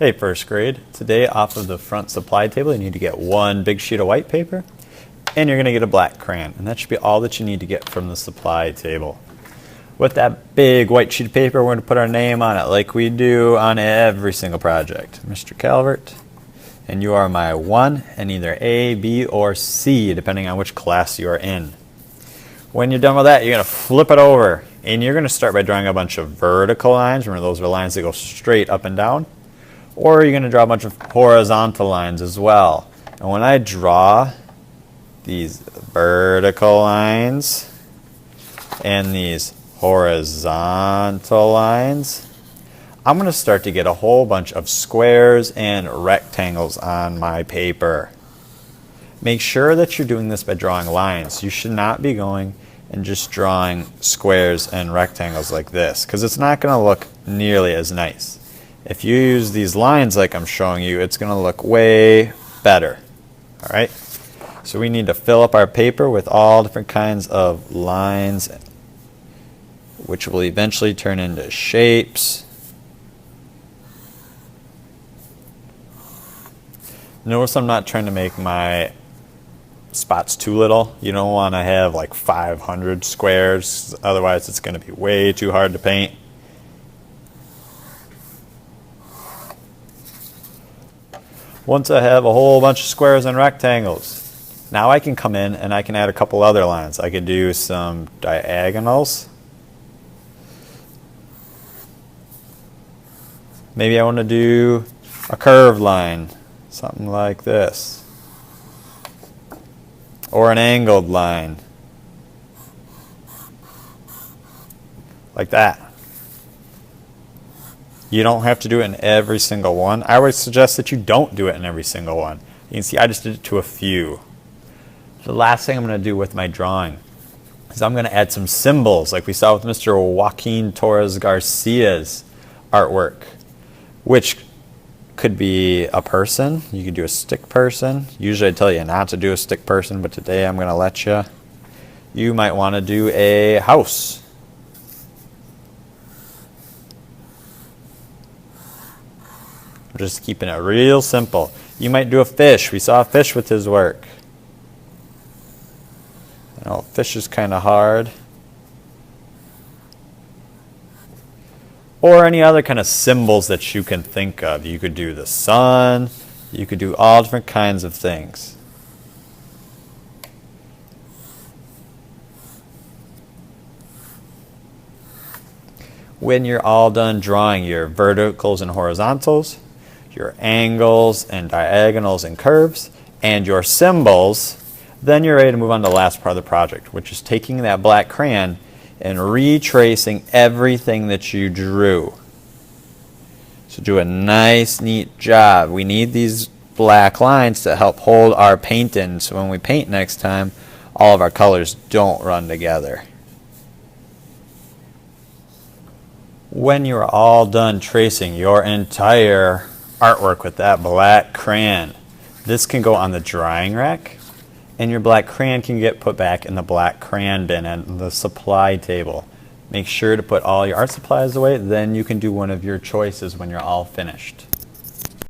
Hey, first grade. Today, off of the front supply table, you need to get one big sheet of white paper, and you're going to get a black crayon. And that should be all that you need to get from the supply table. With that big white sheet of paper, we're going to put our name on it like we do on every single project. Mr. Calvert, and you are my 1 in either A, B, or C, depending on which class you are in. When you're done with that, you're going to flip it over, and you're going to start by drawing a bunch of vertical lines. Remember, those are lines that go straight up and down. Or you're going to draw a bunch of horizontal lines as well. And when I draw these vertical lines and these horizontal lines, I'm going to start to get a whole bunch of squares and rectangles on my paper. Make sure that you're doing this by drawing lines. You should not be going and just drawing squares and rectangles like this, because it's not going to look nearly as nice. If you use these lines like I'm showing you, it's going to look way better. All right? So we need to fill up our paper with all different kinds of lines, which will eventually turn into shapes. Notice I'm not trying to make my spots too little. You don't want to have like 500 squares, otherwise it's going to be way too hard to paint. Once I have a whole bunch of squares and rectangles, now I can come in and I can add a couple other lines. I could do some diagonals. Maybe I want to do a curved line, something like this. Or an angled line, like that. You don't have to do it in every single one. I would suggest that you don't do it in every single one. You can see I just did it to a few. The last thing I'm going to do with my drawing is I'm going to add some symbols like we saw with Mr. Joaquin Torres Garcia's artwork, which could be a person. You could do a stick person. Usually I tell you not to do a stick person, but today I'm going to let you. You might want to do a house. We're just keeping it real simple. You might do a fish. We saw a fish with his work. You know, fish is kind of hard. Or any other kind of symbols that you can think of. You could do the sun. You could do all different kinds of things. When you're all done drawing your verticals and horizontals, your angles and diagonals and curves, and your symbols, then you're ready to move on to the last part of the project, which is taking that black crayon and retracing everything that you drew. So do a nice, neat job. We need these black lines to help hold our paint in, so when we paint next time, all of our colors don't run together. When you're all done tracing your entire artwork with that black crayon, this can go on the drying rack, and your black crayon can get put back in the black crayon bin at the supply table. Make sure to put all your art supplies away, then you can do one of your choices when you're all finished.